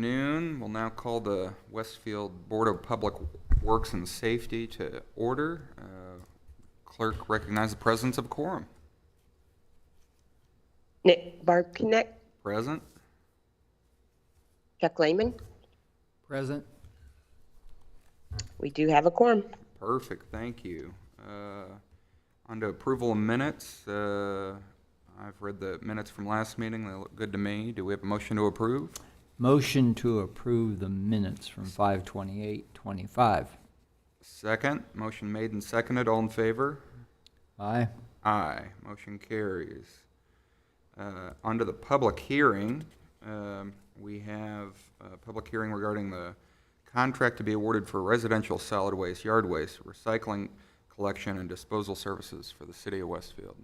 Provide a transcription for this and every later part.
afternoon. We'll now call the Westfield Board of Public Works and Safety to order. Clerk recognize the presence of quorum. Nick Barknecht. Present. Chuck Lehman. Present. We do have a quorum. Perfect, thank you. On to approval of minutes. I've read the minutes from last meeting. They look good to me. Do we have a motion to approve? Motion to approve the minutes from 5/28/25. Second. Motion made and seconded. All in favor? Aye. Aye. Motion carries. On to the public hearing. We have a public hearing regarding the contract to be awarded for residential solid waste, yard waste, recycling, collection, and disposal services for the city of Westfield.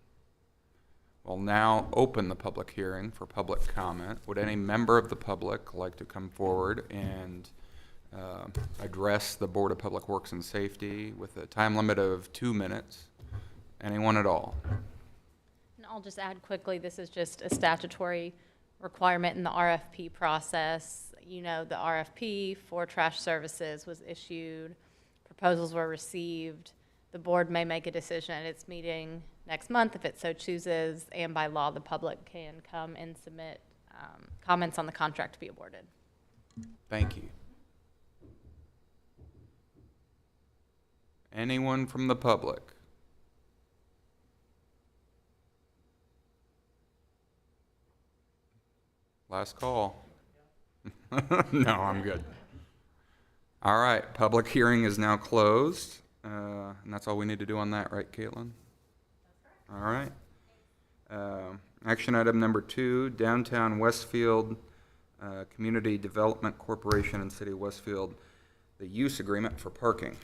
We'll now open the public hearing for public comment. Would any member of the public like to come forward and address the Board of Public Works and Safety with a time limit of 2 minutes? Anyone at all? And I'll just add quickly, this is just a statutory requirement in the RFP process. You know, the RFP for trash services was issued, proposals were received. The board may make a decision at its meeting next month if it so chooses, and by law, the public can come and submit comments on the contract to be awarded. Thank you. Anyone from the public? Last call. No, I'm good. All right, public hearing is now closed. And that's all we need to do on that, right, Caitlin? All right. Action item number 2, Downtown Westfield Community Development Corporation and City of Westfield, the use agreement for parking.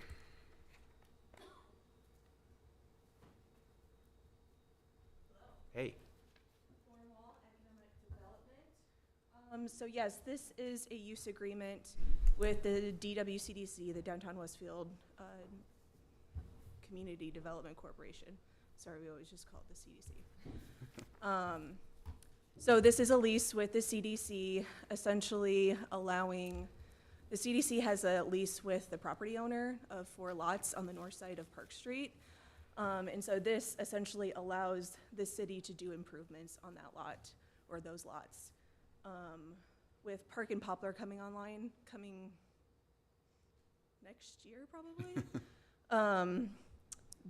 Hey. So yes, this is a use agreement with the DWCDC, the Downtown Westfield Community Development Corporation. Sorry, we always just call it the CDC. So this is a lease with the CDC, essentially allowing, the CDC has a lease with the property owner of 4 lots on the north side of Park Street. And so this essentially allows the city to do improvements on that lot or those lots. With Park and Poplar coming online, coming next year probably,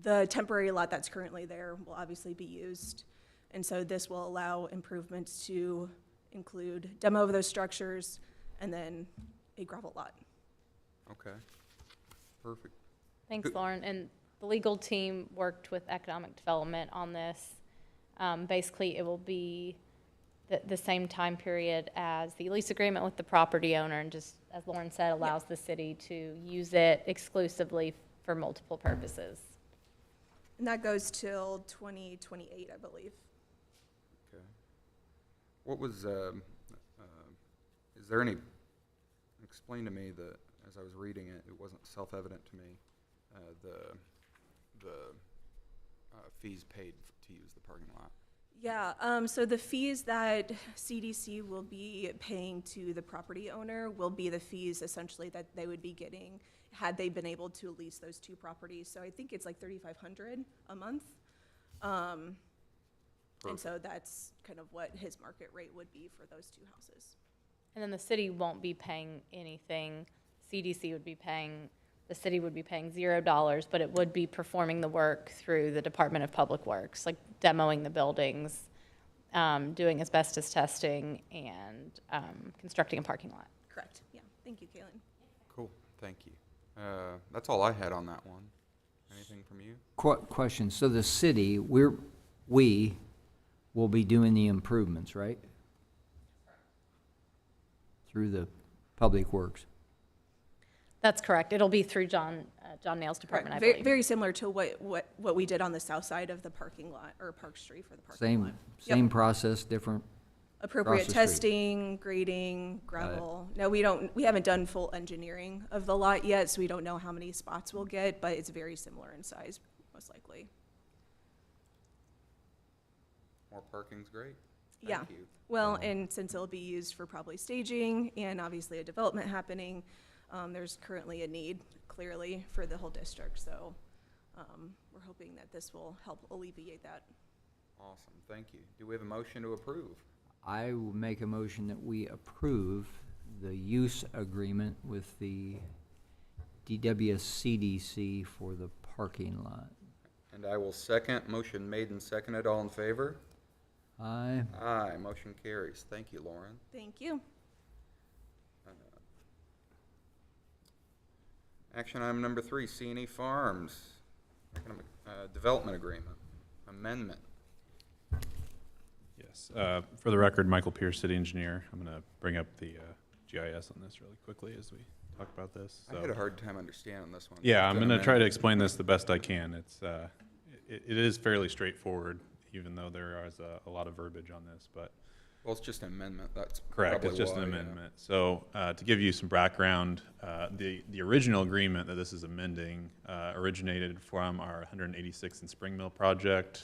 the temporary lot that's currently there will obviously be used. And so this will allow improvements to include demo of those structures and then a gravel lot. Okay. Perfect. Thanks, Lauren. And the legal team worked with economic development on this. Basically, it will be the same time period as the lease agreement with the property owner, and just, as Lauren said, allows the city to use it exclusively for multiple purposes. And that goes till 2028, I believe. Okay. What was, is there any, explain to me that, as I was reading it, it wasn't self-evident to me, the fees paid to use the parking lot. Yeah, so the fees that CDC will be paying to the property owner will be the fees essentially that they would be getting had they been able to lease those 2 properties. So I think it's like $3,500 a month. And so that's kind of what his market rate would be for those 2 houses. And then the city won't be paying anything. CDC would be paying, the city would be paying $0, but it would be performing the work through the Department of Public Works, like demoing the buildings, doing asbestos testing, and constructing a parking lot. Correct, yeah. Thank you, Kaylin. Cool, thank you. That's all I had on that one. Anything from you? Question, so the city, we will be doing the improvements, right? Through the Public Works. That's correct. It'll be through John Nail's department, Right. I believe. Very similar to what we did on the south side of the parking lot, or Park Street for the parking lot. Same process, different. Appropriate across the street. testing, grading, gravel. No, we haven't done full engineering of the lot yet, so we don't know how many spots we'll get, but it's very similar in size, most likely. More parking's great. Yeah. Thank you. Well, and since it'll be used for probably staging and obviously a development happening, there's currently a need, clearly, for the whole district. So we're hoping that this will help alleviate that. Awesome, thank you. Do we have a motion to approve? I will make a motion that we approve the use agreement with the DWCDC for the parking lot. And I will second. Motion made and seconded. All in favor? Aye. Aye, motion carries. Thank you, Lauren. Thank you. Action item number 3, C&E Farms, Economic Development Agreement, Amendment. Yes. For the record, Michael Pierce, City Engineer. I'm going to bring up the GIS on this really quickly as we talk about this. I had a hard time understanding this one. Yeah, I'm It's an going to try to amendment. explain this the best I can. It is fairly straightforward, even though there is a lot of verbiage on this, but Well, it's just an amendment, that's correct, probably it's just an why, yeah. amendment. So to give you some background, the original agreement that this is amending originated from our 186th and Spring Mill project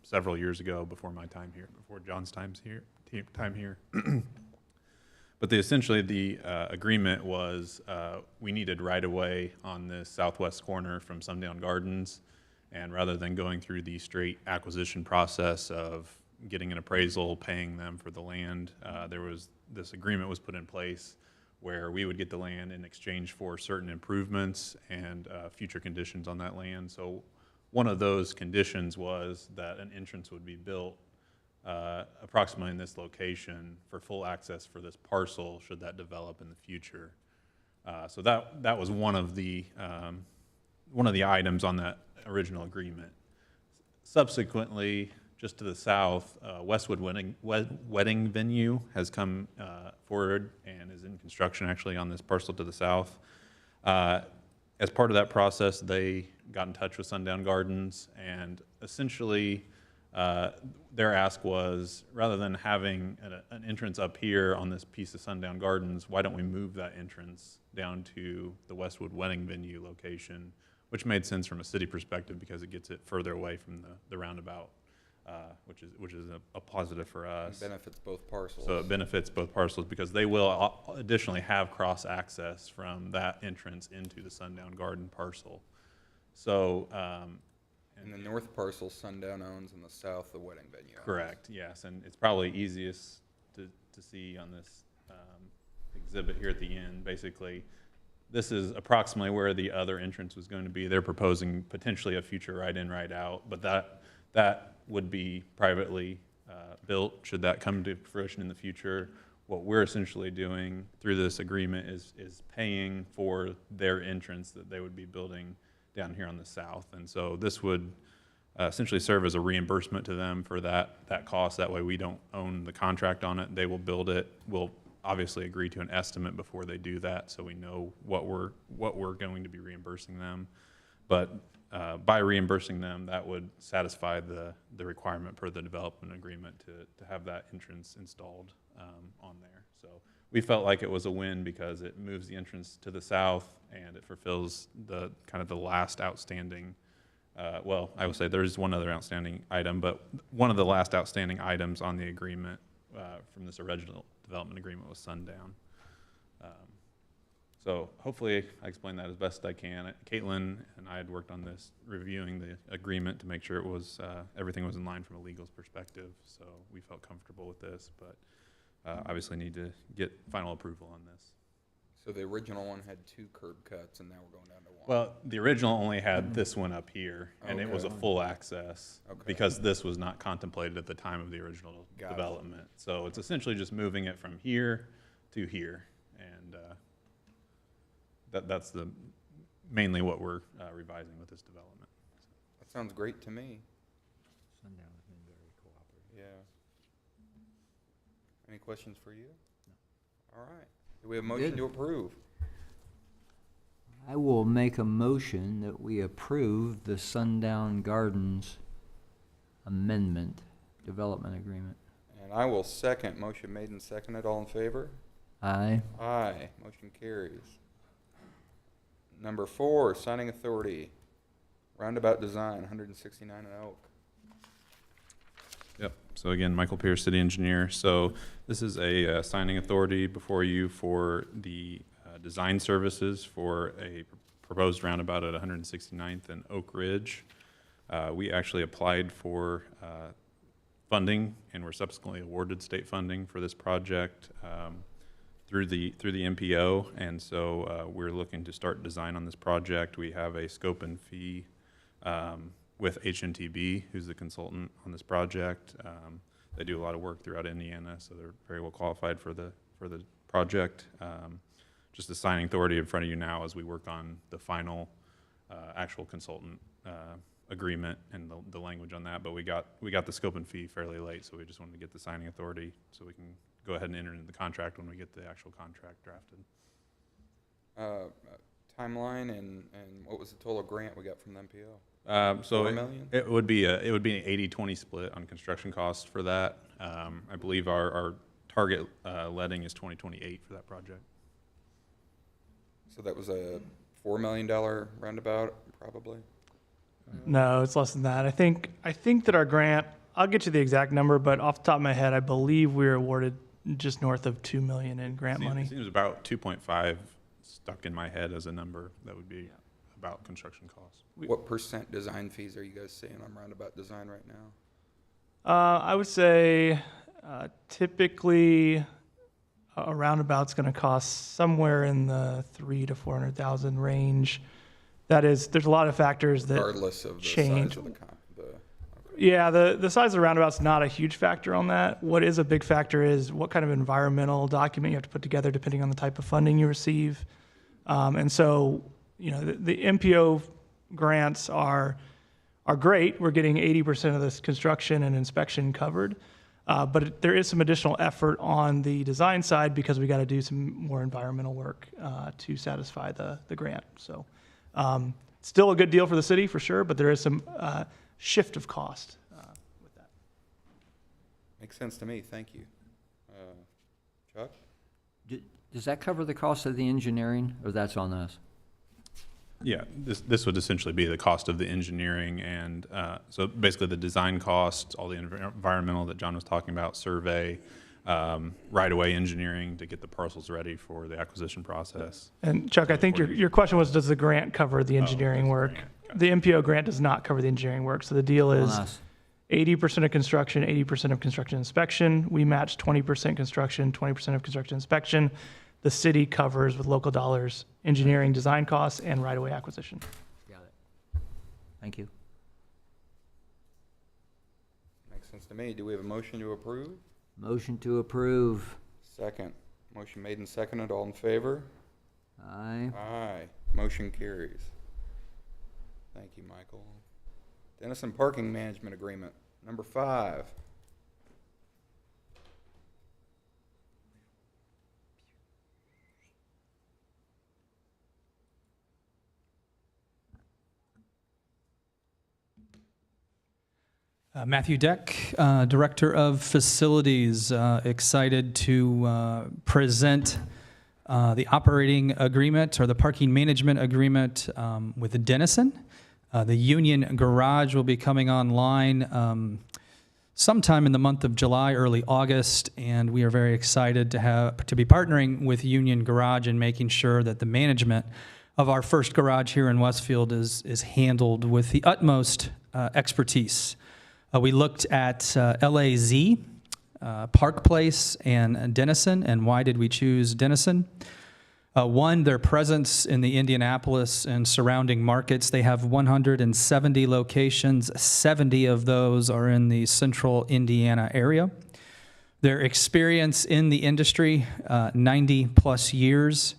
several years ago, before my time here, before John's time here. But essentially the agreement was we needed right-of-way on this southwest corner from Sundown Gardens, and rather than going through the straight acquisition process of getting an appraisal, paying them for the land, this agreement was put in place where we would get the land in exchange for certain improvements and future conditions on that land. So one of those conditions was that an entrance would be built approximately in this location for full access for this parcel should that develop in the future. So that was one of the items on that original agreement. Subsequently, just to the south, Westwood Wedding Venue has come forward and is in construction actually on this parcel to the south. As part of that process, they got in touch with Sundown Gardens, and essentially their ask was, rather than having an entrance up here on this piece of Sundown Gardens, why don't we move that entrance down to the Westwood Wedding Venue location, which made sense from a city perspective because it gets it further away from the roundabout. Which is a positive for us. It benefits both parcels. So it benefits both parcels because they will additionally have cross access from that entrance into the Sundown Garden parcel. So, And the north parcel Sundown owns, and the south the wedding venue owns. correct, yes, and it's probably easiest to see on this exhibit here at the end. Basically, this is approximately where the other entrance was going to be. They're proposing potentially a future right-in, right-out, but that would be privately built should that come to fruition in the future. What we're essentially doing through this agreement is paying for their entrance that they would be building down here on the south. And so this would essentially serve as a reimbursement to them for that cost. That way we don't own the contract on it. They will build it. We'll obviously agree to an estimate before they do that, so we know what we're going to be reimbursing them. But by reimbursing them, that would satisfy the requirement per the development agreement to have that entrance installed on there. So we felt like it was a win because it moves the entrance to the south and it fulfills the kind of the last outstanding, well, I would say there's one other outstanding item, but one of the last outstanding items on the agreement from this original development agreement was Sundown. So hopefully I explained that as best I can. Caitlin and I had worked on this, reviewing the agreement to make sure it was everything was in line from a legal perspective. So we felt comfortable with this, but obviously need to get final approval on this. So the original one had 2 curb cuts, and now we're going down to 1. Well, the original only had this one up here, and it was a Okay. full access Okay. because this was not contemplated at the time of the original Got it. development. So it's essentially just moving it from here to here, and that's mainly what we're revising with this development. That sounds great to me. Sundown's been very cooperative. Yeah. Any questions for you? No. All right. Do we have a motion Good. to approve? I will make a motion that we approve the Sundown Gardens amendment, development agreement. And I will second. Motion made and seconded. All in favor? Aye. Aye. Motion carries. Number 4, signing authority. Roundabout design, 169 in Oak. Yep. So again, Michael Pierce, city engineer. So this is a signing authority before you for the design services for a proposed roundabout at 169th and Oak Ridge. We actually applied for funding and were subsequently awarded state funding for this project through the MPO, and so we're looking to start design on this project. We have a scope and fee with HNTB, who's the consultant on this project. They do a lot of work throughout Indiana, so they're very well qualified for the project. Just the signing authority in front of you now as we work on the final actual consultant agreement and the language on that. But we got the scope and fee fairly late, so we just wanted to get the signing authority so we can go ahead and enter into the contract when we get the actual contract drafted. Timeline and what was the total grant we got from the MPO? So $4 million? it would be an 80-20 split on construction costs for that. I believe our target letting is 2028 for that project. So that was a $4 million roundabout, probably? No, it's less than that. I think that our grant, I'll get you the exact number, but off the top of my head, I believe we were awarded just north of $2 million in grant money. It seems about 2.5 stuck in my head as a number that would be about construction costs. What percent design fees are you guys seeing on roundabout design right now? I would say typically a roundabout's going to cost somewhere in the $300,000 to $400,000 range. That is, there's a lot of factors that Regardless of the change. size of the Yeah, the size of the roundabout's not a huge factor on that. What is a big factor is what kind of environmental document you have to put together depending on the type of funding you receive. And so, you know, the MPO grants are great. We're getting 80% of this construction and inspection covered. But there is some additional effort on the design side because we got to do some more environmental work to satisfy the grant. So still a good deal for the city for sure, but there is some shift of cost with that. Makes sense to me, thank you. Chuck? Does that cover the cost of the engineering, or that's on us? Yeah, this would essentially be the cost of the engineering, and so basically the design costs, all the environmental that John was talking about, survey, right-of-way engineering to get the parcels ready for the acquisition process. And Chuck, I think your question was, does the grant cover the engineering work? The MPO grant does not cover the engineering work. So the deal On is us. 80% of construction, 80% of construction inspection. We match 20% construction, 20% of construction inspection. The city covers with local dollars engineering, design costs, and right-of-way acquisition. Got it. Thank you. Makes sense to me. Do we have a motion to approve? Motion to approve. Second. Motion made and seconded. All in favor? Aye. Aye. Motion carries. Thank you, Michael. Dennison Parking Management Agreement, number 5. Matthew Deck, Director of Facilities, excited to present the operating agreement or the parking management agreement with Dennison. The Union Garage will be coming online sometime in the month of July, early August, and we are very excited to be partnering with Union Garage and making sure that the management of our first garage here in Westfield is handled with the utmost expertise. We looked at LAZ, Park Place, and Dennison. And why did we choose Dennison? One, their presence in the Indianapolis and surrounding markets. They have 170 locations. 70 of those are in the central Indiana area. Their experience in the industry, 90 plus years.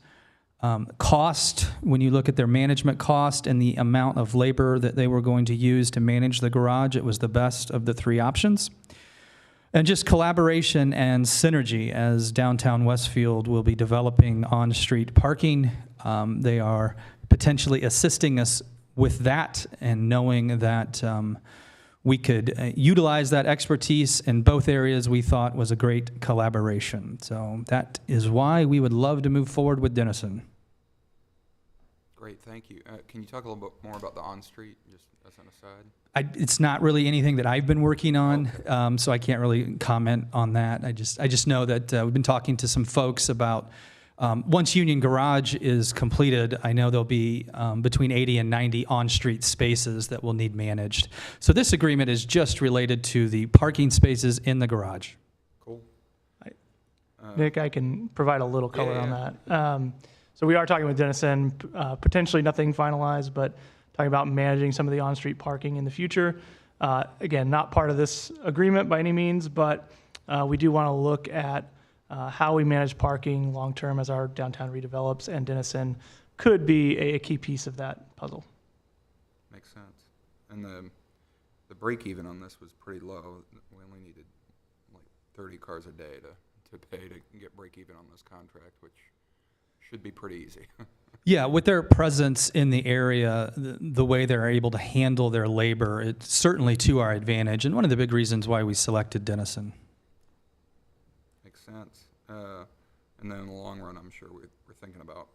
Cost, when you look at their management cost and the amount of labor that they were going to use to manage the garage, it was the best of the 3 options. And just collaboration and synergy as downtown Westfield will be developing on-street parking. They are potentially assisting us with that and knowing that we could utilize that expertise in both areas we thought was a great collaboration. So that is why we would love to move forward with Dennison. Great, thank you. Can you talk a little bit more about the on-street, just as an aside? It's not really anything that I've been working on, Okay. so I can't really comment on that. I just know that we've been talking to some folks about once Union Garage is completed, I know there'll be between 80 and 90 on-street spaces that will need managed. So this agreement is just related to the parking spaces in the garage. Cool. Nick, I can provide a little color on Yeah. that. So we are talking with Denison, potentially nothing finalized, but talking about managing some of the on-street parking in the future. Again, not part of this agreement by any means, but we do want to look at how we manage parking long-term as our downtown redevelops, and Denison could be a key piece of that puzzle. Makes sense. And the break even on this was pretty low. We only needed like 30 cars a day to pay to get break even on this contract, which should be pretty easy. Yeah, with their presence in the area, the way they're able to handle their labor, it's certainly to our advantage, and one of the big reasons why we selected Denison. Makes sense. And then in the long run, I'm sure we're thinking about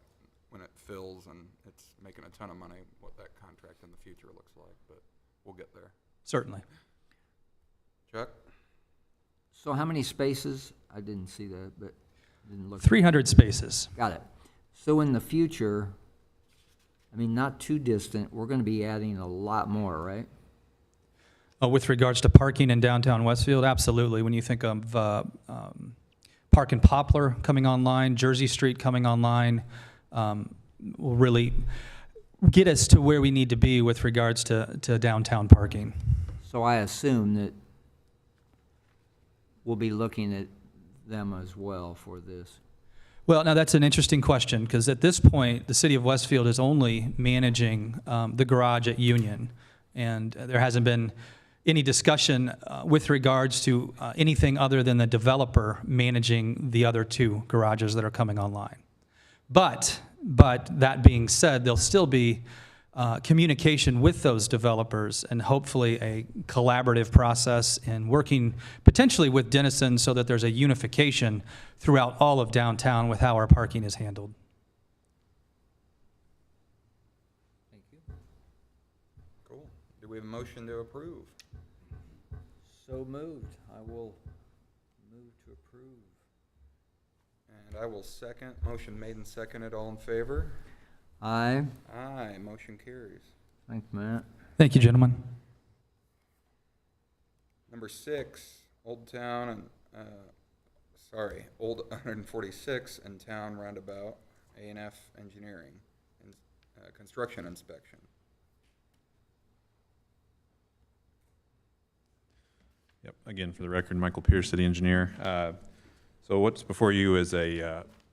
when it fills and it's making a ton of money, what that contract in the future looks like, but we'll get there. Certainly. Chuck? So how many spaces? I didn't see that, but didn't look. 300 spaces. Got it. So in the future, I mean, not too distant, we're going to be adding a lot more, right? With regards to parking in downtown Westfield, absolutely. When you think of Park and Poplar coming online, Jersey Street coming online, will really get us to where we need to be with regards to downtown parking. So I assume that we'll be looking at them as well for this. Well, now that's an interesting question, because at this point, the city of Westfield is only managing the garage at Union, and there hasn't been any discussion with regards to anything other than the developer managing the other two garages that are coming online. But that being said, there'll still be communication with those developers and hopefully a collaborative process in working potentially with Denison so that there's a unification throughout all of downtown with how our parking is handled. Thank you. Cool. Do we have a motion to approve? So moved. I will move to approve. And I will second. Motion made and seconded. All in favor? Aye. Aye. Motion carries. Thanks, Matt. Thank you, gentlemen. Number 6, Old 146 and Town Roundabout, A&F Engineering, construction inspection. Yep, again, for the record, Michael Pierce, city engineer. So what's before you is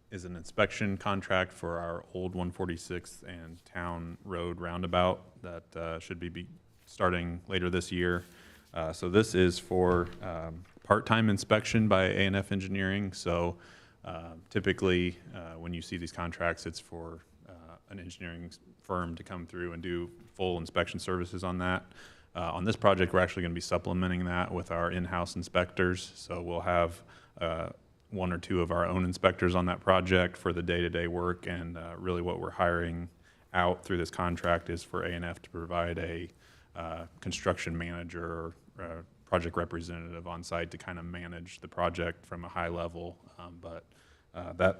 is an inspection contract for our old 146th and Town Road roundabout that should be starting later this year. So this is for part-time inspection by A&F Engineering. So typically, when you see these contracts, it's for an engineering firm to come through and do full inspection services on that. On this project, we're actually going to be supplementing that with our in-house inspectors. So we'll have one or two of our own inspectors on that project for the day-to-day work, and really what we're hiring out through this contract is for A&F to provide a construction manager or project representative on site to kind of manage the project from a high level. But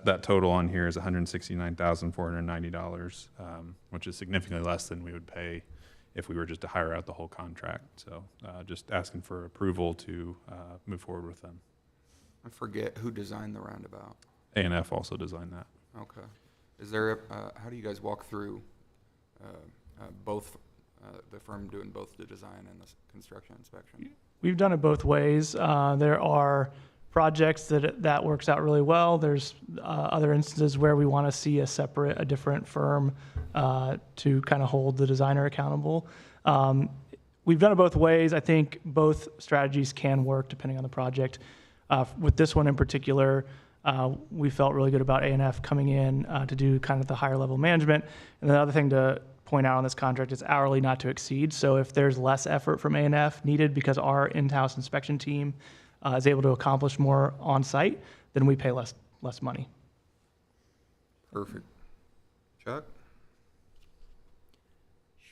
that total on here is $169,490, which is significantly less than we would pay if we were just to hire out the whole contract. So just asking for approval to move forward with them. I forget who designed the roundabout. A&F also designed that. Okay. Is there, how do you guys walk through both, the firm doing both the design and the construction inspection? We've done it both ways. There are projects that works out really well. There's other instances where we want to see a different firm to kind of hold the designer accountable. We've done it both ways. I think both strategies can work depending on the project. With this one in particular, we felt really good about A&F coming in to do kind of the higher level management. And the other thing to point out on this contract is hourly not to exceed. So if there's less effort from A&F needed because our in-house inspection team is able to accomplish more on site, then we pay less money. Perfect. Chuck?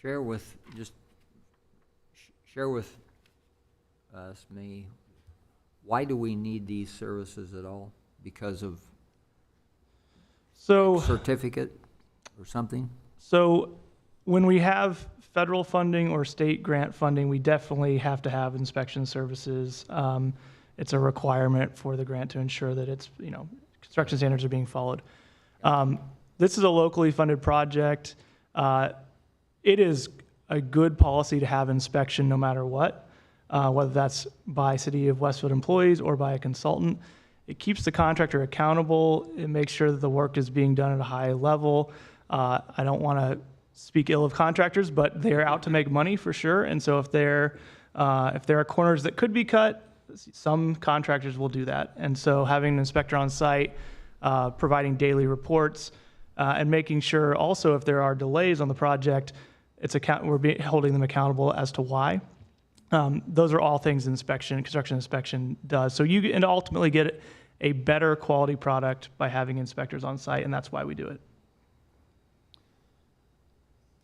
share with, just share with us, me, why do we need these services at all? Because of So, certificate or something? so when we have federal funding or state grant funding, we definitely have to have inspection services. It's a requirement for the grant to ensure that it's, construction standards are being followed. This is a locally funded project. It is a good policy to have inspection no matter what, whether that's by City of Westfield employees or by a consultant. It keeps the contractor accountable. It makes sure that the work is being done at a high level. I don't want to speak ill of contractors, but they're out to make money for sure. And so if there are corners that could be cut, some contractors will do that. And so having an inspector on site, providing daily reports, and making sure also if there are delays on the project, we're holding them accountable as to why. Those are all things construction inspection does. So you and ultimately get a better quality product by having inspectors on site, and that's why we do it.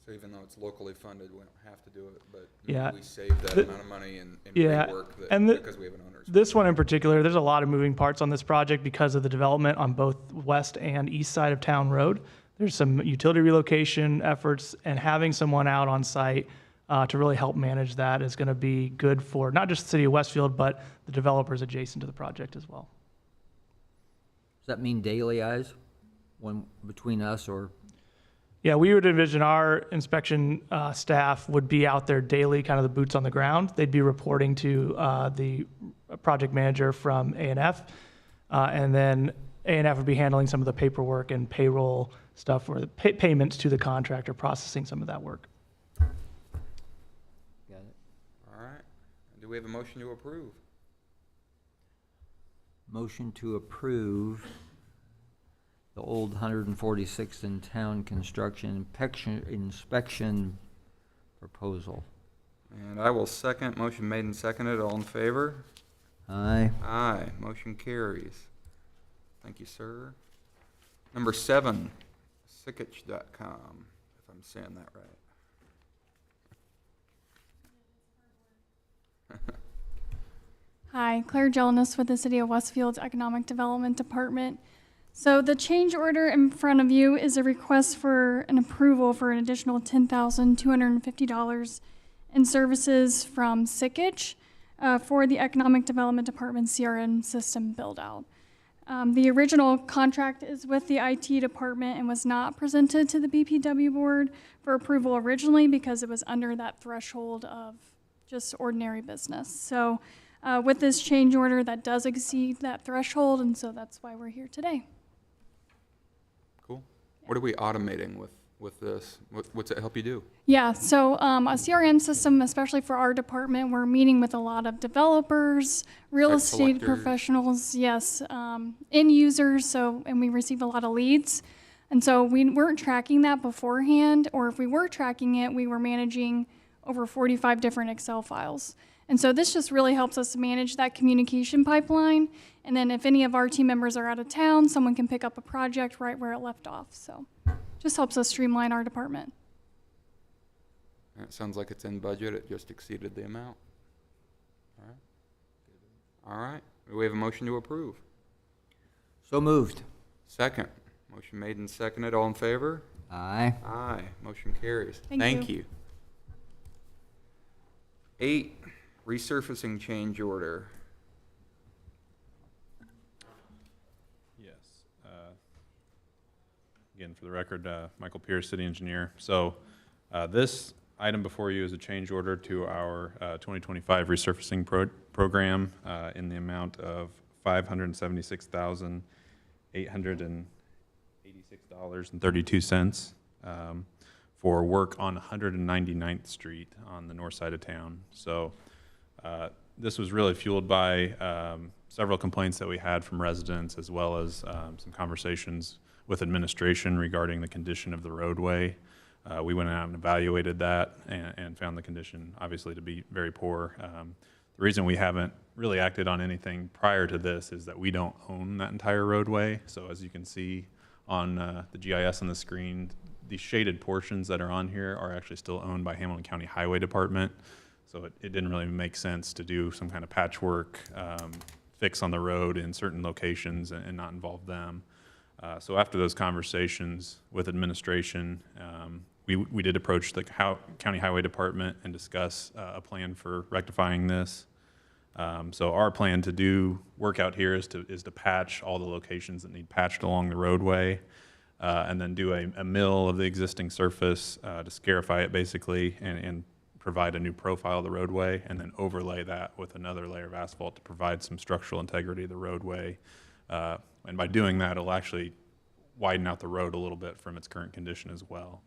So even though it's locally funded, we don't have to do it, but Yeah. we save that amount of money in Yeah, work and because we have an owner's. This one in particular, there's a lot of moving parts on this project because of the development on both west and east side of Town Road. There's some utility relocation efforts, and having someone out on site to really help manage that is going to be good for not just the city of Westfield, but the developers adjacent to the project as well. Does that mean daily eyes between us or? Yeah, we would envision our inspection staff would be out there daily, kind of the boots on the ground. They'd be reporting to the project manager from A&F, and then A&F would be handling some of the paperwork and payroll stuff, or the payments to the contractor, processing some of that work. Got it. All right. Do we have a motion to approve? Motion to approve the old 146th in town construction inspection proposal. And I will second. Motion made and seconded. All in favor? Aye. Aye. Motion carries. Thank you, sir. Number 7, Sikich.com, if I'm saying that right. Hi, Claire Jelinas with the City of Westfield's Economic Development Department. So the change order in front of you is a request for an approval for an additional $10,250 in services from Sikich for the Economic Development Department CRM system build-out. The original contract is with the IT department and was not presented to the BPW board for approval originally because it was under that threshold of just ordinary business. So with this change order, that does exceed that threshold, and so that's why we're here today. Cool. What are we automating with this? What's it help you do? Yeah, so a CRM system, especially for our department, we're meeting with a lot of developers, real Site estate selectors. professionals, yes, end users, and we receive a lot of leads. And so we weren't tracking that beforehand, or if we were tracking it, we were managing over 45 different Excel files. And so this just really helps us manage that communication pipeline. And then if any of our team members are out of town, someone can pick up a project right where it left off. So just helps us streamline our department. It sounds like it's in budget. It just exceeded the amount. All right. All right. We have a motion to approve. So moved. Second. Motion made and seconded. All in favor? Aye. Aye. Motion carries. Thank you. you. 8, resurfacing change order. Yes. Again, for the record, Michael Pierce, city engineer. So this item before you is a change order to our 2025 resurfacing program in the amount of $576,886.32 for work on 199th Street on the north side of town. So this was really fueled by several complaints that we had from residents, as well as some conversations with administration regarding the condition of the roadway. We went out and evaluated that and found the condition obviously to be very poor. The reason we haven't really acted on anything prior to this is that we don't own that entire roadway. So as you can see on the GIS on the screen, the shaded portions that are on here are actually still owned by Hamilton County Highway Department. So it didn't really make sense to do some kind of patchwork fix on the road in certain locations and not involve them. So after those conversations with administration, we did approach the County Highway Department and discuss a plan for rectifying this. So our plan to do work out here is to patch all the locations that need patched along the roadway, and then do a mill of the existing surface to scarify it basically, and provide a new profile of the roadway, and then overlay that with another layer of asphalt to provide some structural integrity of the roadway. And by doing that, it'll actually widen out the road a little bit from its current condition as well.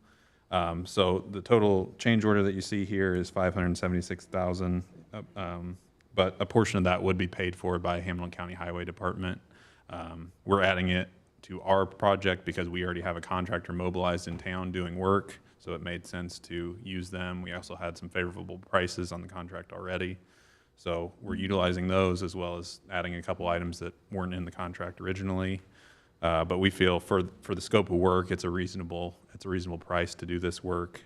So the total change order that you see here is $576,000, but a portion of that would be paid for by Hamilton County Highway Department. We're adding it to our project because we already have a contractor mobilized in town doing work, so it made sense to use them. We also had some favorable prices on the contract already. So we're utilizing those as well as adding a couple items that weren't in the contract originally. But we feel for the scope of work, it's a reasonable price to do this work.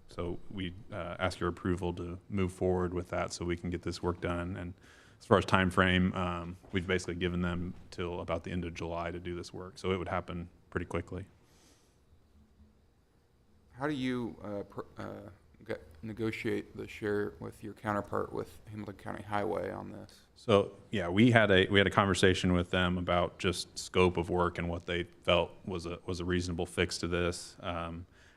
So we ask your approval to move forward with that so we can get this work done. And as far as time frame, we've basically given them till about the end of July to do this work. So it would happen pretty quickly. How do you negotiate the share with your counterpart with Hamilton County Highway on this? So yeah, we had a conversation with them about just scope of work and what they felt was a reasonable fix to this.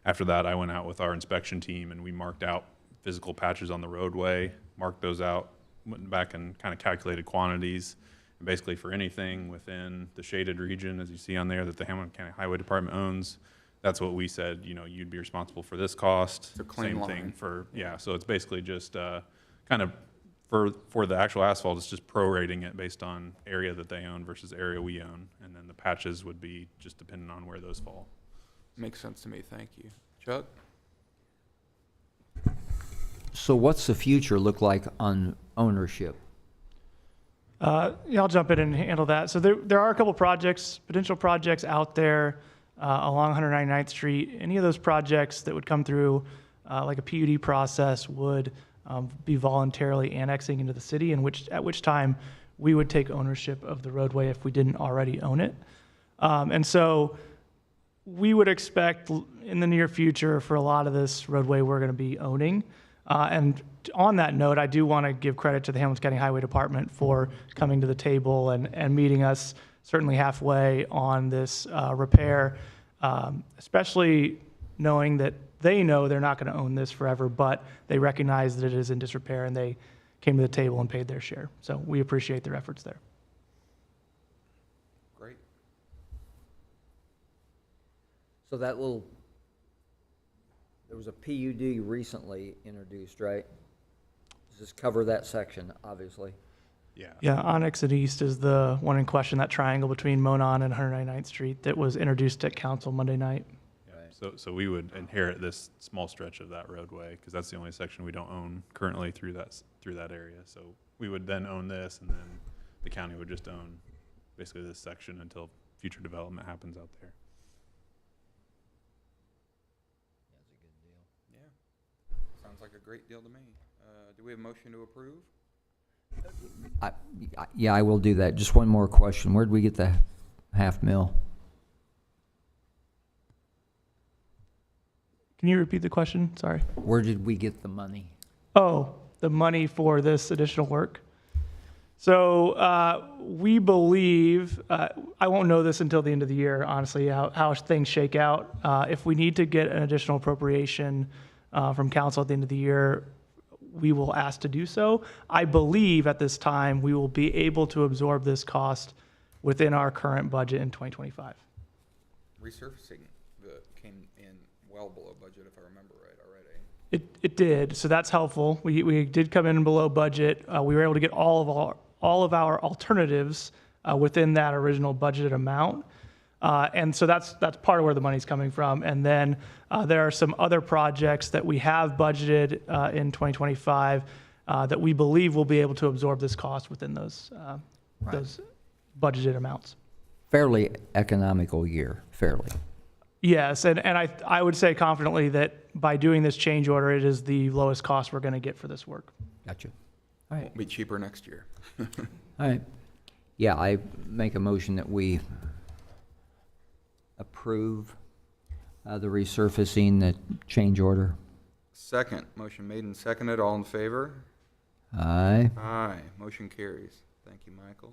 After that, I went out with our inspection team and we marked out physical patches on the roadway, marked those out, went back and kind of calculated quantities. And basically for anything within the shaded region, as you see on there, that the Hamilton County Highway Department owns, that's what we said, you'd be responsible for this cost. It's a clean Same line. thing for, yeah, so it's basically just kind of, for the actual asphalt, it's just prorating it based on area that they own versus area we own. And then the patches would be just dependent on where those fall. Makes sense to me, thank you. Chuck? So what's the future look like on ownership? Yeah, I'll jump in and handle that. So there are a couple projects, potential projects out there along 199th Street. Any of those projects that would come through like a PUD process would be voluntarily annexing into the city, at which time we would take ownership of the roadway if we didn't already own it. And so we would expect in the near future for a lot of this roadway we're going to be owning. And on that note, I do want to give credit to the Hamilton County Highway Department for coming to the table and meeting us certainly halfway on this repair, especially knowing that they know they're not going to own this forever, but they recognize that it is in disrepair and they came to the table and paid their share. So we appreciate their efforts there. Great. So there was a PUD recently introduced, right? Does this cover that section, obviously? Yeah. Yeah, Onyx and East is the one in question, that triangle between Monon and 199th Street that was introduced at council Monday night. So we would inherit this small stretch of that roadway because that's the only section we don't own currently through that area. So we would then own this, and then the county would just own basically this section until future development happens out there. Yeah. Sounds like a great deal to me. Do we have a motion to approve? Yeah, I will do that. Just one more question. Where'd we get the $500,000? Can you repeat the question? Sorry. Where did we get the money? Oh, the money for this additional work. So we believe, I won't know this until the end of the year, honestly, how things shake out. If we need to get an additional appropriation from council at the end of the year, we will ask to do so. I believe at this time we will be able to absorb this cost within our current budget in 2025. Resurfacing came in well below budget, if I remember right already. It did, so that's helpful. We did come in below budget. We were able to get all of our alternatives within that original budgeted amount. And so that's part of where the money's coming from. And then there are some other projects that we have budgeted in 2025 that we believe will be able to absorb this cost within those budgeted amounts. Fairly economical year, fairly. Yes, and I would say confidently that by doing this change order, it is the lowest cost we're going to get for this work. Gotcha. All right, Won't be cheaper next year. all right. Yeah, I make a motion that we approve the resurfacing, the change order. Second, motion made and seconded, all in favor? Aye. Aye, motion carries. Thank you, Michael.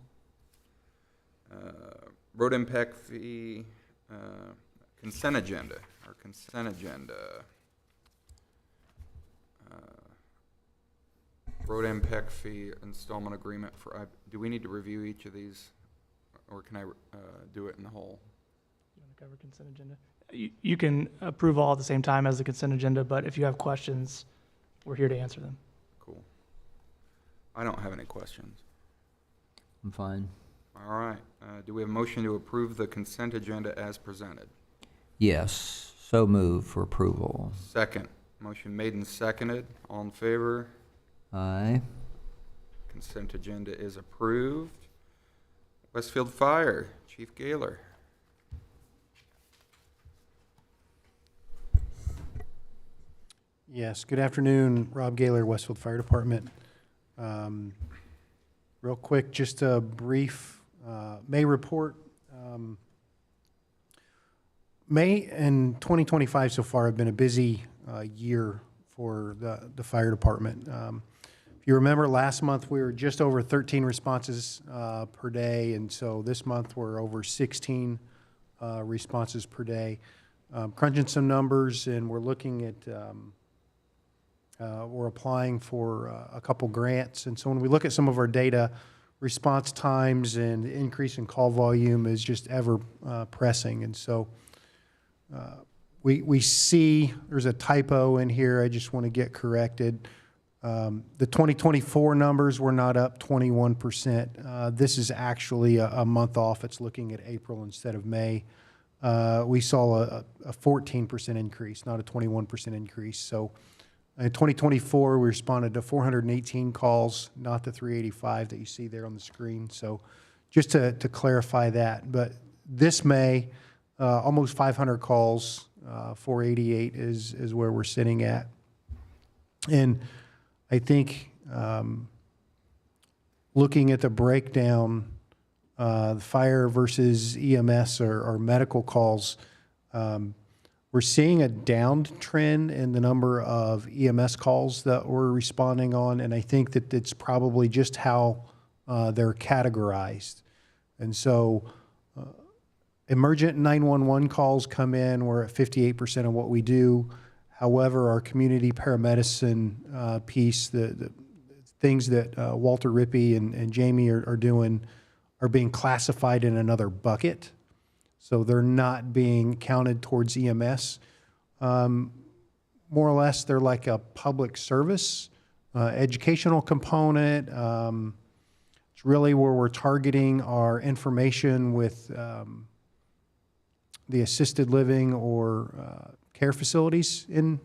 Road impact fee, consent agenda, our consent agenda. Road impact fee installment agreement for, do we need to review each of these, or can I do it in the whole? You want to cover consent agenda? You can approve all at the same time as the consent agenda, but if you have questions, we're here to answer them. Cool. I don't have any questions. I'm fine. All right, do we have a motion to approve the consent agenda as presented? Yes, so move for approval. Second, motion made and seconded, all in favor? Aye. Consent agenda is approved. Westfield Fire, Chief Gaylor. Yes, good afternoon, Rob Gaylor, Westfield Fire Department. Real quick, just a brief May report. May and 2025 so far have been a busy year for the fire department. If you remember, last month we were just over 13 responses per day, and so this month we're over 16 responses per day. Crunching some numbers, and we're looking at we're applying for a couple grants, and so when we look at some of our data, response times and the increase in call volume is just ever pressing, and so we see there's a typo in here. I just want to get corrected. The 2024 numbers were not up 21%. This is actually a month off. It's looking at April instead of May. We saw a 14% increase, not a 21% increase. So in 2024, we responded to 418 calls, not the 385 that you see there on the screen. So just to clarify that. But this May, almost 500 calls, 488 is where we're sitting at. And I think looking at the breakdown, the fire versus EMS or medical calls, we're seeing a downtrend in the number of EMS calls that we're responding on, and I think that it's probably just how they're categorized. And so emergent 911 calls come in, we're at 58% of what we do. However, our community paramedicine piece, the things that Walter Rippey and Jamie are doing are being classified in another bucket. So they're not being counted towards EMS. More or less, they're like a public service, educational component. It's really where we're targeting our information with the assisted living or care facilities in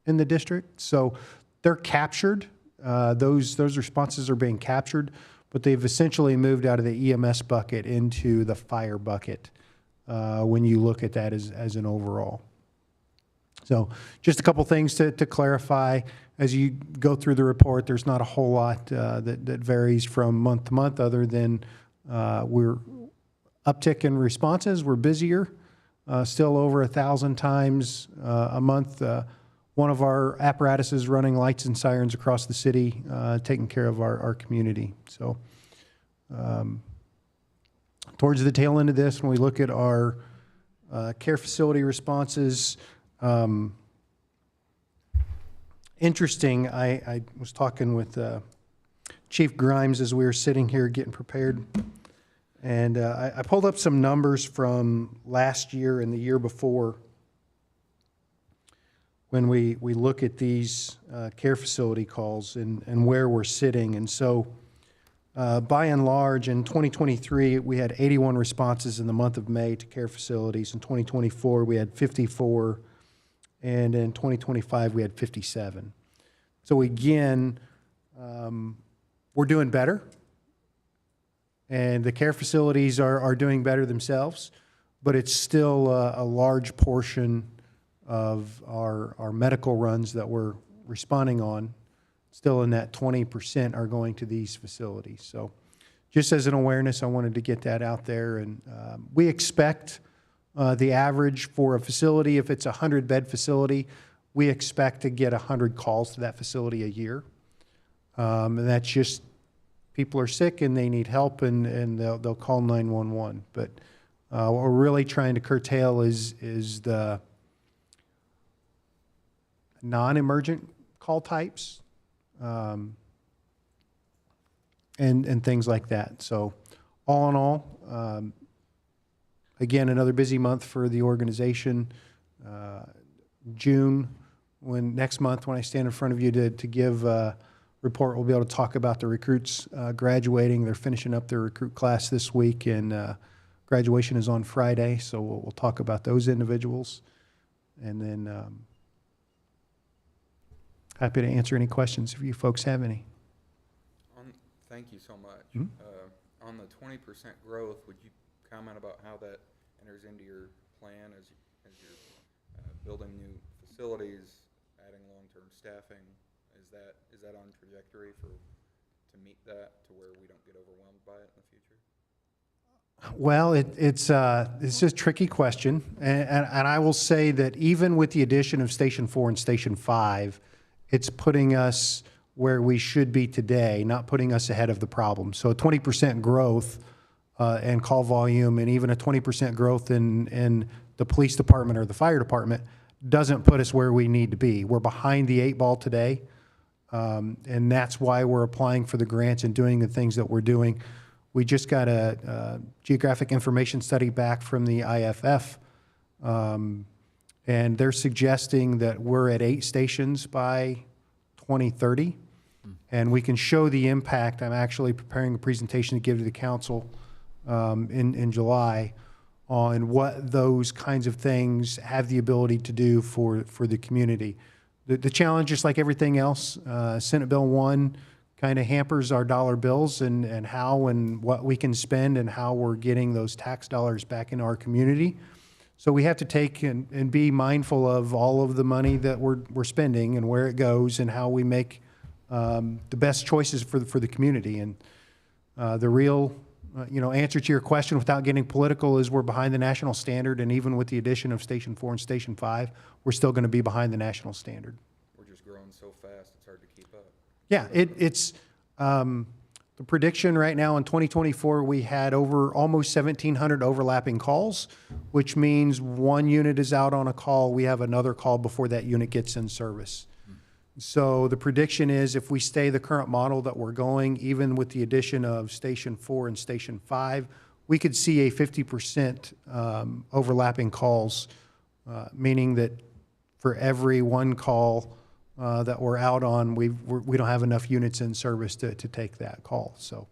the district. So they're captured. Those responses are being captured, but they've essentially moved out of the EMS bucket into the fire bucket when you look at that as an overall. So just a couple things to clarify. As you go through the report, there's not a whole lot that varies from month to month other than we're uptick in responses. We're busier, still over 1,000 times a month. One of our apparatuses running lights and sirens across the city, taking care of our community. So towards the tail end of this, when we look at our care facility responses, interesting, I was talking with Chief Grimes as we were sitting here getting prepared, and I pulled up some numbers from last year and the year before when we look at these care facility calls and where we're sitting. And so by and large, in 2023, we had 81 responses in the month of May to care facilities. In 2024, we had 54, and in 2025, we had 57. So again, we're doing better, and the care facilities are doing better themselves. but it's still a large portion of our medical runs that we're responding on. Still in that 20% are going to these facilities. So just as an awareness, I wanted to get that out there. And we expect the average for a facility, if it's a 100-bed facility, we expect to get 100 calls to that facility a year. And that's just people are sick and they need help, and they'll call 911. But what we're really trying to curtail is the non-emergent call types, and things like that. So all in all, again, another busy month for the organization. June, next month when I stand in front of you to give a report, we'll be able to talk about the recruits graduating. They're finishing up their recruit class this week, and graduation is on Friday, so we'll talk about those individuals. And then happy to answer any questions if you folks have any. Thank you so much. Mm-hmm. On the 20% growth, would you comment about how that enters into your plan as you're building new facilities, adding long-term staffing? Is that on trajectory to meet that, to where we don't get overwhelmed by it in the future? Well, it's just a tricky question, and I will say that even with the addition of Station 4 and Station 5, it's putting us where we should be today, not putting us ahead of the problem. So a 20% growth in call volume, and even a 20% growth in the police department or the fire department, doesn't put us where we need to be. We're behind the 8 ball today, and that's why we're applying for the grants and doing the things that we're doing. We just got a geographic information study back from the IFF, and they're suggesting that we're at 8 stations by 2030, and we can show the impact. I'm actually preparing a presentation to give to the council in July on what those kinds of things have the ability to do for the community. The challenge, just like everything else, Senate Bill 1 kind of hampers our dollar bills and how and what we can spend and how we're getting those tax dollars back into our community. So we have to take and be mindful of all of the money that we're spending and where it goes and how we make the best choices for the community. And the real answer to your question without getting political is we're behind the national standard, and even with the addition of Station 4 and Station 5, we're still going to be behind the national standard. We're just growing so fast, it's hard to keep up. Yeah, it's the prediction right now in 2024, we had over almost 1,700 overlapping calls, which means one unit is out on a call, we have another call before that unit gets in service. So the prediction is if we stay the current model that we're going, even with the addition of Station 4 and Station 5, we could see a 50% overlapping calls, meaning that for every one call that we're out on, we don't have enough units in service to take that call. So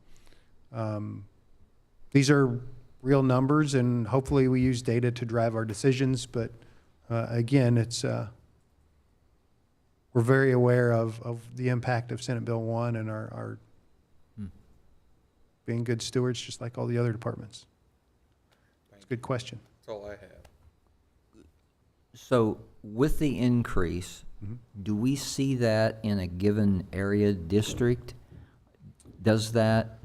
these are real numbers, and hopefully we use data to drive our decisions. But again, it's we're very aware of the impact of Senate Bill 1 and our being good stewards, just like all the other departments. It's a good question. That's all I have. So with the increase, do we see that in a given area district? Does that,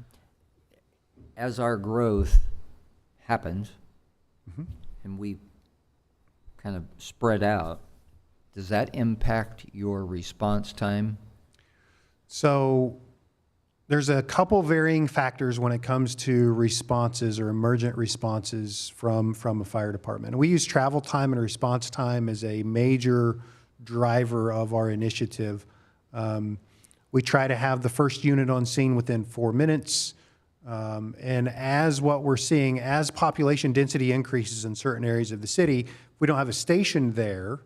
as our growth happens, and we kind of spread out, does that impact your response time? So there's a couple varying factors when it comes to responses or emergent responses from a fire department. And we use travel time and response time as a major driver of our initiative. We try to have the first unit on scene within 4 minutes. And as what we're seeing, as population density increases in certain areas of the city, if we don't have a station there,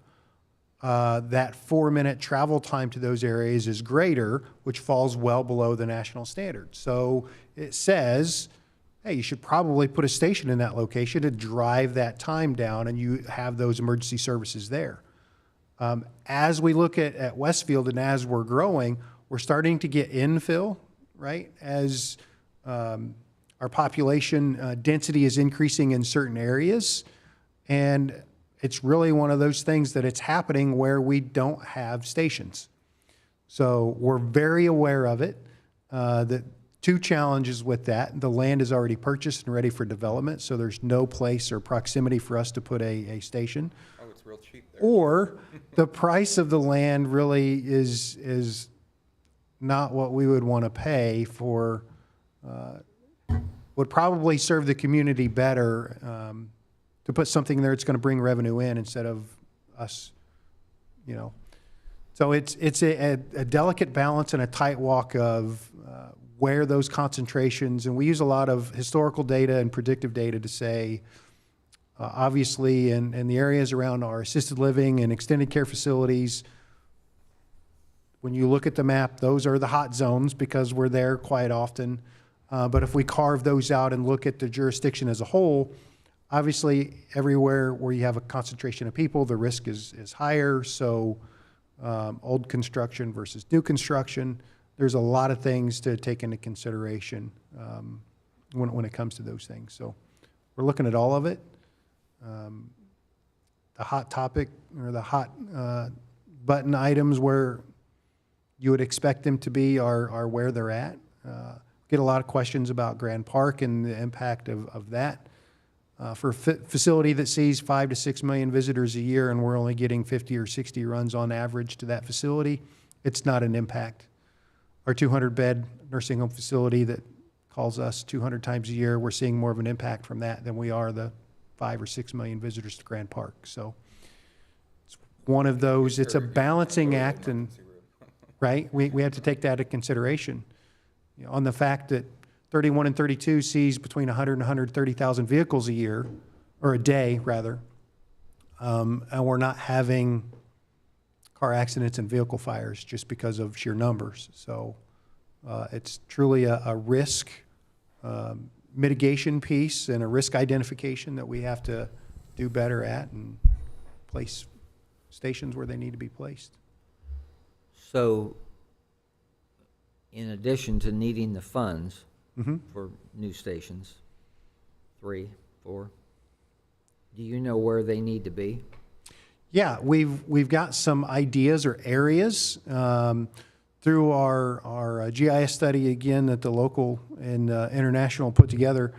that 4-minute travel time to those areas is greater, which falls well below the national standard. So it says, hey, you should probably put a station in that location to drive that time down, and you have those emergency services there. As we look at Westfield and as we're growing, we're starting to get infill, right? As our population density is increasing in certain areas, and it's really one of those things that it's happening where we don't have stations. So we're very aware of it. The two challenges with that: the land is already purchased and ready for development, so there's no place or proximity for us to put a station. Oh, it's real cheap there. Or the price of the land really is not what we would want to pay for, would probably serve the community better to put something there that's going to bring revenue in instead of us, you know. So it's a delicate balance and a tight walk of where those concentrations, and we use a lot of historical data and predictive data to say, obviously in the areas around our assisted living and extended care facilities, when you look at the map, those are the hot zones because we're there quite often. But if we carve those out and look at the jurisdiction as a whole, obviously everywhere where you have a concentration of people, the risk is higher. So old construction versus new construction, there's a lot of things to take into consideration when it comes to those things. So we're looking at all of it. The hot topic or the hot button items where you would expect them to be are where they're at. Get a lot of questions about Grand Park and the impact of that. For a facility that sees 5 to 6 million visitors a year and we're only getting 50 or 60 runs on average to that facility, it's not an impact. Our 200-bed nursing home facility that calls us 200 times a year, we're seeing more of an impact from that than we are the 5 or 6 million visitors to Grand Park. So it's one of those, it's a balancing act, and right, we have to take that into consideration. You know, on the fact that 31 and 32 sees between 100 and 130,000 vehicles a year, or a day rather, and we're not having car accidents and vehicle fires just because of sheer numbers. So it's truly a risk mitigation piece and a risk identification that we have to do better at and place stations where they need to be placed. So, in addition to needing the funds for new stations, 3, 4, do you know where they need to be? Yeah, we've got some ideas or areas through our GIS study again that the local and international put together.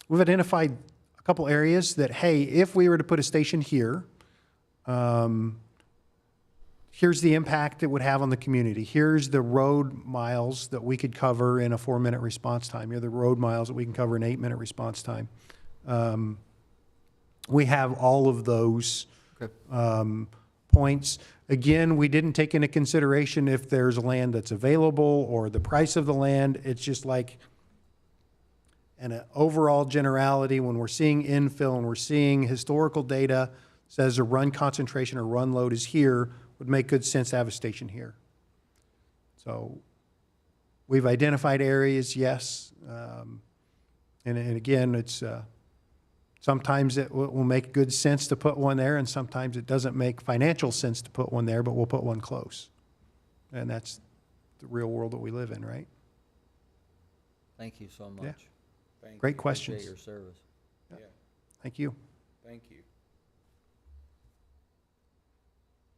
We've identified a couple areas that, hey, if we were to put a station here, here's the impact it would have on the community. Here's the road miles that we could cover in a 4-minute response time. Here are the road miles that we can cover in an 8-minute response time. We have all of those points. Again, we didn't take into consideration if there's land that's available or the price of the land. It's just like an overall generality. When we're seeing infill and we're seeing historical data says a run concentration or run load is here, would make good sense to have a station here. So we've identified areas, yes. And again, it's sometimes it will make good sense to put one there, and sometimes it doesn't make financial sense to put one there, but we'll put one close. And that's the real world that we live in, right? Thank you so much. Yeah. Thank Great you. questions. Appreciate your service. Yeah, Thank you. thank you.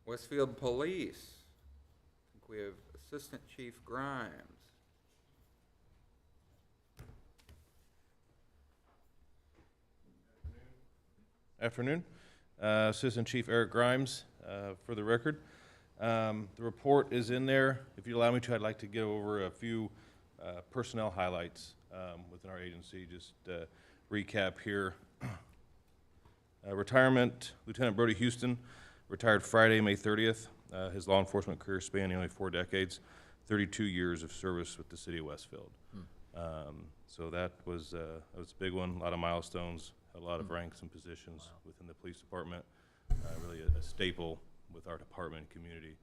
Westfield Police. I think we have Assistant Chief Grimes. Afternoon. Assistant Chief Eric Grimes, for the record. The report is in there. If you allow me to, I'd like to go over a few personnel highlights within our agency, just recap here. Retirement, Lieutenant Brody Houston, retired Friday, May 30th. His law enforcement career spanned nearly 4 decades, 32 years of service with the city of Westfield. So that was a big one, a lot of milestones, a lot of ranks and positions within the police department, really a staple with our department and community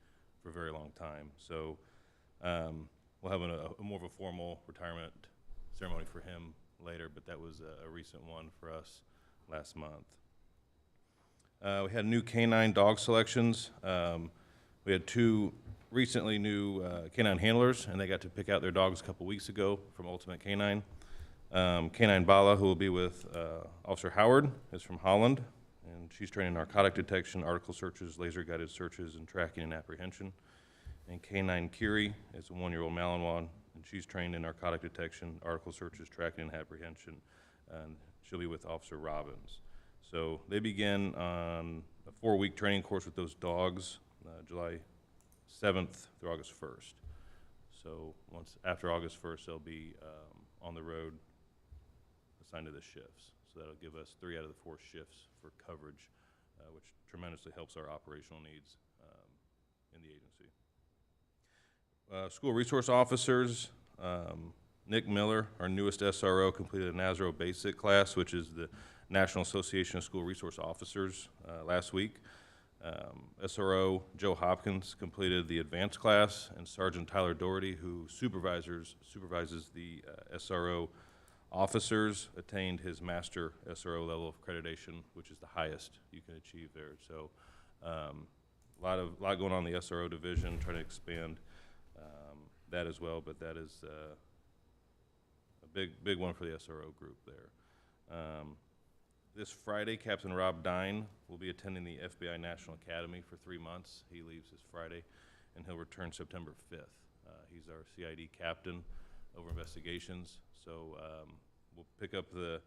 for a very long time. So we'll have a more of a formal retirement ceremony for him later, but that was a recent one for us last month. We had new canine dog selections. We had 2 recently new canine handlers, and they got to pick out their dogs a couple weeks ago from Ultimate Canine. Canine Bala, who will be with Officer Howard, is from Holland, and she's trained in narcotic detection, article searches, laser-guided searches, and tracking and apprehension. And Canine Curie is a 1-year-old Malinois, and she's trained in narcotic detection, article searches, tracking, and apprehension, and she'll be with Officer Robbins. So they begin on a 4-week training course with those dogs, July 7th through August 1st. So once after August 1st, they'll be on the road assigned to the shifts. So that'll give us 3 out of the 4 shifts for coverage, which tremendously helps our operational needs in the agency. School resource officers, Nick Miller, our newest SRO, completed a NASRO basic class, which is the National Association of School Resource Officers, last week. SRO Joe Hopkins completed the advanced class, and Sergeant Tyler Doherty, who supervises the SRO officers, attained his master SRO level of accreditation, which is the highest you can achieve there. So a lot going on in the SRO division, trying to expand that as well, but that is a big one for the SRO group there. This Friday, Captain Rob Dine will be attending the FBI National Academy for 3 months. He leaves this Friday, and he'll return September 5th. He's our CID captain over investigations, so we'll pick up the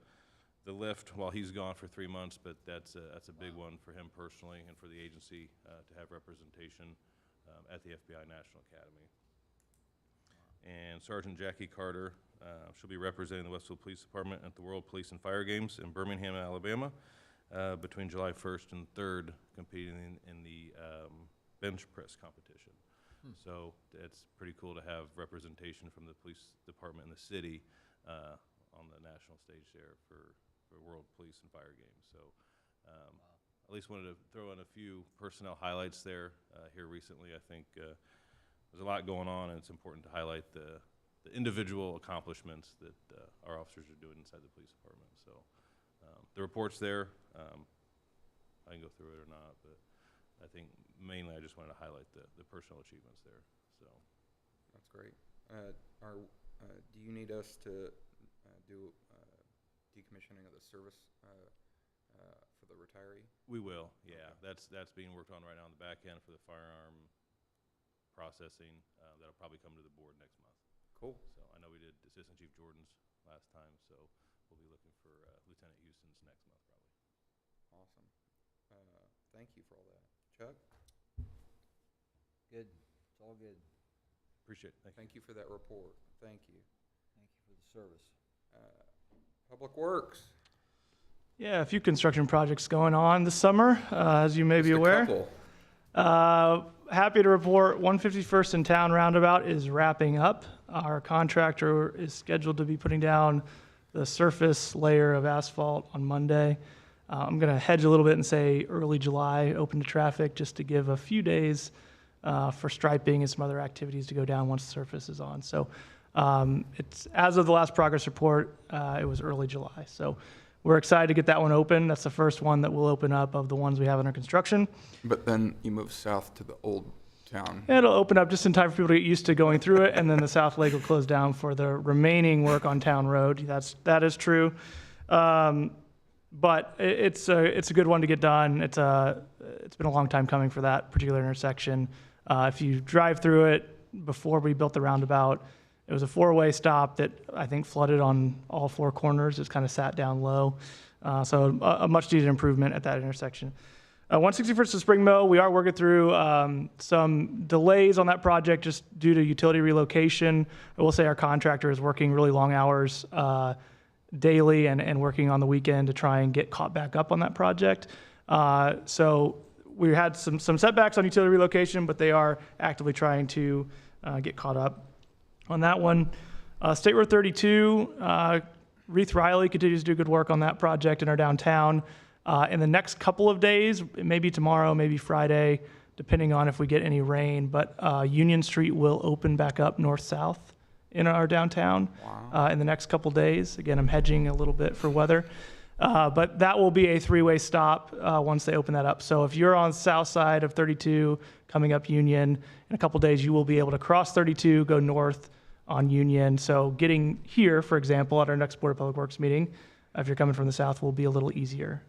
lift while he's gone for 3 months, but that's a big one for him personally and for the agency to have representation at the FBI National Academy. And Sergeant Jackie Carter, she'll be representing the Westfield Police Department at the World Police and Fire Games in Birmingham, Alabama, between July 1st and 3rd, competing in the bench press competition. So it's pretty cool to have representation from the police department in the city on the national stage there for World Police and Fire Games. So at least wanted to throw in a few personnel highlights there here recently. I think there's a lot going on, and it's important to highlight the individual accomplishments that our officers are doing inside the police department. So the report's there. I can go through it or not, but I think mainly I just wanted to highlight the personal achievements there. So That's great. Do you need us to do decommissioning of the service for the retiree? we will, yeah. That's being worked on right now on the back end for the firearm processing. That'll probably come to the board next month. Cool. So I know we did Assistant Chief Jordan's last time, so we'll be looking for Lieutenant Houston's next month probably. Awesome. Thank you for all that. Chuck? Good. It's all good. Appreciate it. Thank you. Thank you for that report. Thank you. Thank you for the service. Public Works. Yeah, a few construction projects going on this summer, as you may be Just a aware. couple. Happy to report 151st in Town roundabout is wrapping up. Our contractor is scheduled to be putting down the surface layer of asphalt on Monday. I'm going to hedge a little bit and say early July, open to traffic, just to give a few days for striping and some other activities to go down once the surface is on. So it's as of the last progress report, it was early July. So we're excited to get that one open. That's the first one that will open up of the ones we have under construction. But then you move south to the old town. It'll open up just in time for people to get used to going through it, and then the south leg will close down for the remaining work on Town Road. That is true. But it's a good one to get done. It's been a long time coming for that particular intersection. If you drive through it before we built the roundabout, it was a four-way stop that I think flooded on all four corners. It's kind of sat down low. So a much-needed improvement at that intersection. 161st to Spring Mill, we are working through some delays on that project just due to utility relocation. I will say our contractor is working really long hours daily and working on the weekend to try and get caught back up on that project. So we had some setbacks on utility relocation, but they are actively trying to get caught up on that one. State Road 32, Reith Riley continues to do good work on that project in our downtown. In the next couple of days, maybe tomorrow, maybe Friday, depending on if we get any rain, but Union Street will open back up north-south in our downtown in the next couple days. Again, I'm hedging a little bit for weather. But that will be a three-way stop once they open that up. So if you're on the south side of 32 coming up Union, in a couple days you will be able to cross 32, go north on Union. So getting here, for example, at our next Board of Public Works meeting, if you're coming from the south, will be a little easier.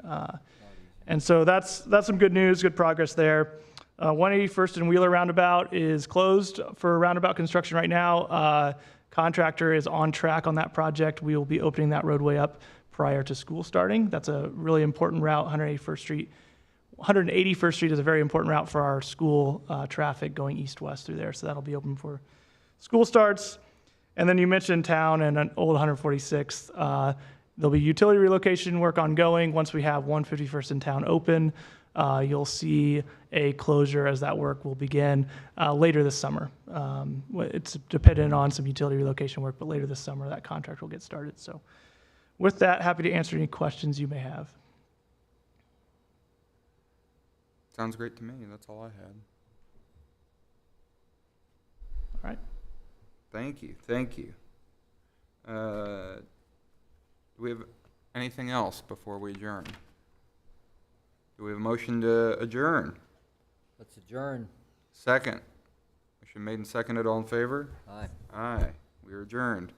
And so that's some good news, good progress there. 181st and Wheeler Roundabout is closed for roundabout construction right now. Contractor is on track on that project. We will be opening that roadway up prior to school starting. That's a really important route, 181st Street. 181st Street is a very important route for our school traffic going east-west through there, so that'll be open for school starts. And then you mentioned town and an old 146th. There'll be utility relocation work ongoing. Once we have 151st in town open, you'll see a closure as that work will begin later this summer. It's dependent on some utility relocation work, but later this summer that contract will get started. So with that, happy to answer any questions you may have. Sounds great to me. That's all I had. All right. Thank you, thank you. Do we have anything else before we adjourn? Do we have a motion to adjourn? Let's adjourn. Second. Motion made and seconded, all in favor? Aye. Aye. We are adjourned.